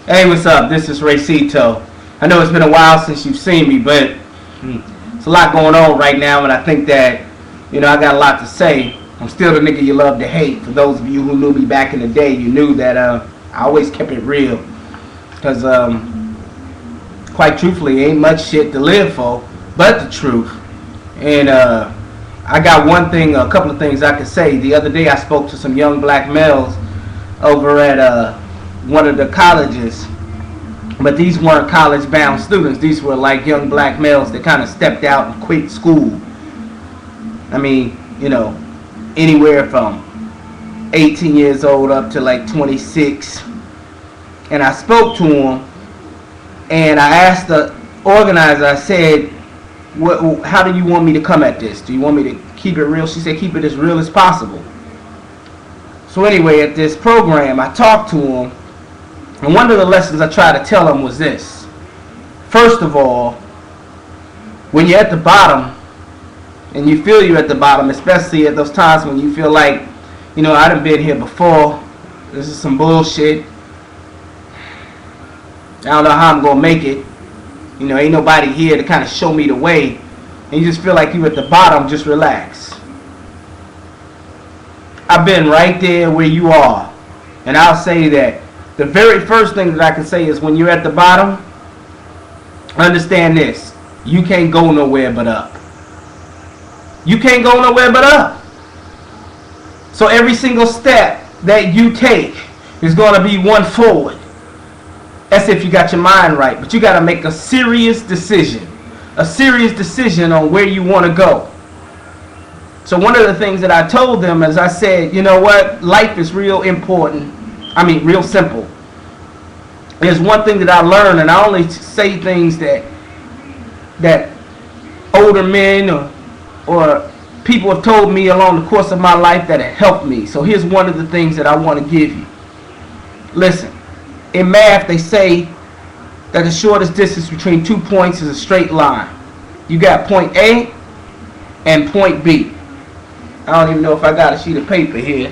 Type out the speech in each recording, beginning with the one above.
Hey, what's up? This is Raycito. I know it's been a while since you've seen me, but it's a lot going on right now, and I think that, I got a lot to say. I'm still the nigga you love to hate. For those of you who knew me back in the day, you knew that I always kept it real. Because, quite truthfully, ain't much shit to live for but the truth. And I got a couple of things I could say. The other day I spoke to some young black males over at one of the colleges, but these weren't college bound students. These were like young black males that kind of stepped out and quit school. I mean, anywhere from 18 years old up to like 26. And I spoke to them, and I asked the organizer, I said, how do you want me to come at this? Do you want me to keep it real? She said, keep it as real as possible. So anyway, at this program, I talked to them, and one of the lessons I tried to tell them was this. First of all, when you're at the bottom, and you feel you're at the bottom, especially at those times when you feel like, I done been here before, this is some bullshit, I don't know how I'm going to make it, ain't nobody here to kind of show me the way, and you just feel like you're at the bottom, just relax. I've been right there where you are, and I'll say that the very first thing that I can say is when you're at the bottom, understand this, you can't go nowhere but up. You can't go nowhere but up. So every single step that you take is going to be one forward. That's if you got your mind right, but you got to make a serious decision on where you want to go. So one of the things that I told them is I said, you know what, life is real important. Real simple. There's one thing that I learned, and I only say things that older men or people have told me along the course of my life that have helped me. So here's one of the things that I want to give you. Listen, in math they say that the shortest distance between 2 points is a straight line. You got point A and point B. I don't even know if I got a sheet of paper here.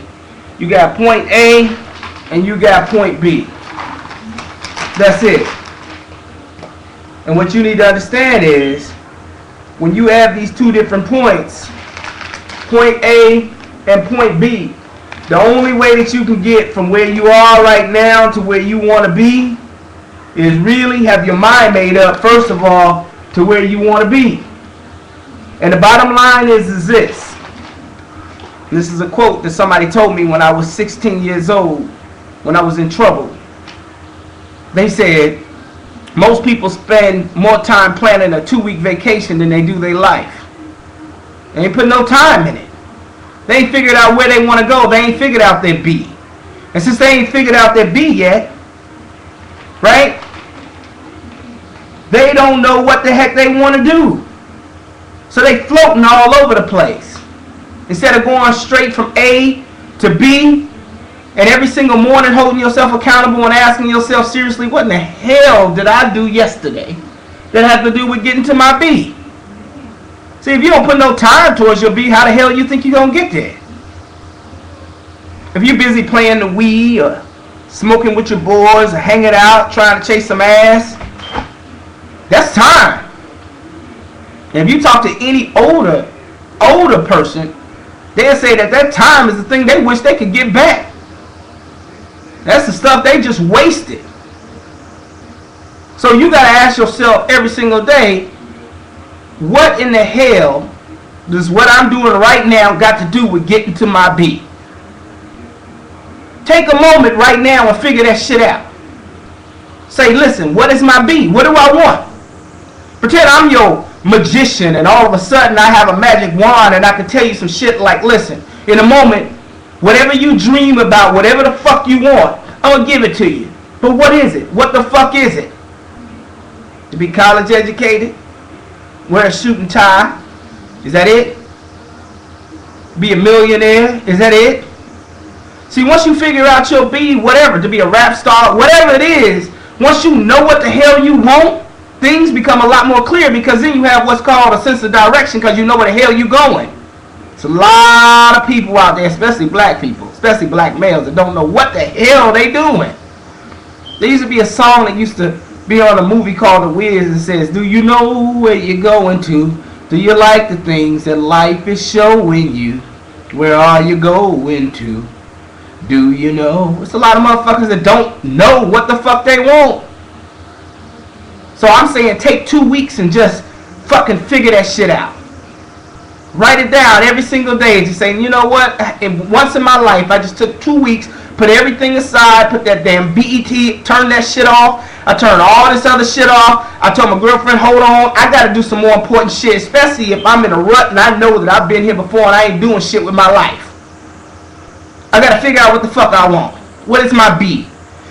You got point A and you got point B. That's it. And what you need to understand is when you have these two different points, point A and point B, the only way that you can get from where you are right now to where you want to be is really have your mind made up, first of all, to where you want to be. And the bottom line is this. This is a quote that somebody told me when I was 16 years old, when I was in trouble. They said, most people spend more time planning a 2-week vacation than they do their life. They ain't put no time in it. They ain't figured out where they want to go. They ain't figured out their B. And since they ain't figured out their B yet, right, they don't know what the heck they want to do. So they floating all over the place. Instead of going straight from A to B, and every single morning holding yourself accountable and asking yourself seriously, what in the hell did I do yesterday that had to do with getting to my B? See, if you don't put no time towards your B, how the hell you think you're going to get there? If you're busy playing the Wii or smoking with your boys or hanging out, trying to chase some ass, that's time. And if you talk to any older person, they'll say that time is the thing they wish they could get back. That's the stuff they just wasted. So you got to ask yourself every single day, what in the hell does what I'm doing right now got to do with getting to my B? Take a moment right now and figure that shit out. Say, listen, what is my B? What do I want? Pretend I'm your magician and all of a sudden I have a magic wand and I can tell you some shit like, listen, in a moment, whatever you dream about, whatever the fuck you want, I'm going to give it to you. But what is it? What the fuck is it? To be college educated? Wear a suit and tie? Is that it? Be a millionaire? Is that it? See, once you figure out your B, whatever, to be a rap star, whatever it is, once you know what the hell you want, things become a lot more clear because then you have what's called a sense of direction because you know where the hell you're going. It's a lot of people out there, especially black people, especially black males, that don't know what the hell they doing. There used to be a song that used to be on a movie called The Wiz that says, do you know where you're going to? Do you like the things that life is showing you? Where are you going to? Do you know? It's a lot of motherfuckers that don't know what the fuck they want. So I'm saying take 2 weeks and just fucking figure that shit out. Write it down every single day. Just saying, you know what? Once in my life, I just took 2 weeks, put everything aside, put that damn BET, turn that shit off. I turned all this other shit off. I told my girlfriend, hold on, I gotta do some more important shit, especially if I'm in a rut and I know that I've been here before and I ain't doing shit with my life. I gotta figure out what the fuck I want. What is my B?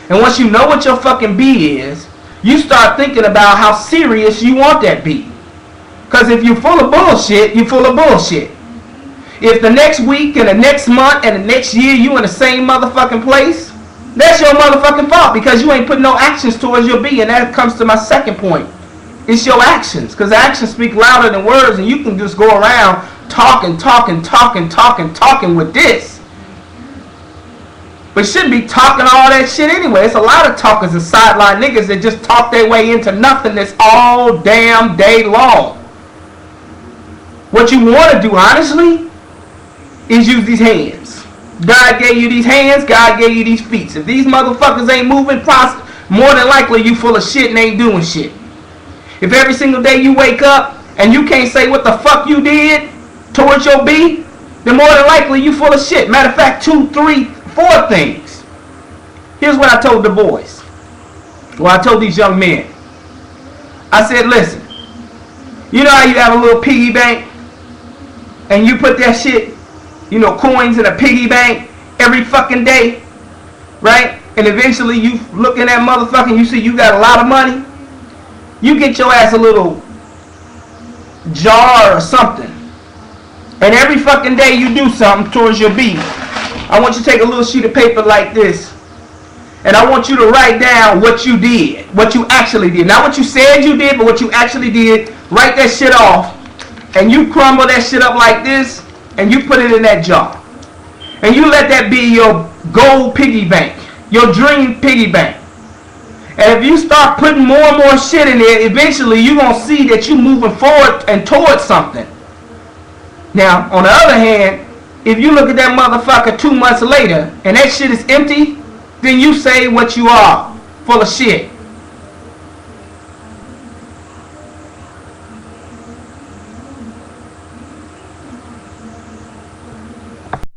And once you know what your fucking B is, you start thinking about how serious you want that B. Because if you're full of bullshit, you're full of bullshit. If the next week and the next month and the next year you in the same motherfucking place, that's your motherfucking fault because you ain't putting no actions towards your B. And that comes to my second point. It's your actions. Because actions speak louder than words, and you can just go around talking with this. But shouldn't be talking all that shit anyway. It's a lot of talkers and sideline niggas that just talk their way into nothingness all damn day long. What you want to do, honestly, is use these hands. God gave you these hands, God gave you these feet. If these motherfuckers ain't moving, more than likely you full of shit and ain't doing shit. If every single day you wake up and you can't say what the fuck you did towards your B, then more than likely you full of shit. Matter of fact, 2, 3, 4 things. Here's what I told the boys. Well, I told these young men. I said, listen, you know how you have a little piggy bank and you put that shit, you know, coins in a piggy bank every fucking day, right? And eventually you look in that motherfucker and you see you got a lot of money. You get your ass a little jar or something. And every fucking day you do something towards your B. I want you to take a little sheet of paper like this. And I want you to write down what you did. What you actually did. Not what you said you did, but what you actually did. Write that shit off. And you crumble that shit up like this. And you put it in that jar. And you let that be your gold piggy bank. Your dream piggy bank. And if you start putting more and more shit in there, eventually you're going to see that you're moving forward and towards something. Now, on the other hand, if you look at that motherfucker 2 months later and that shit is empty, then you say what you are, full of shit.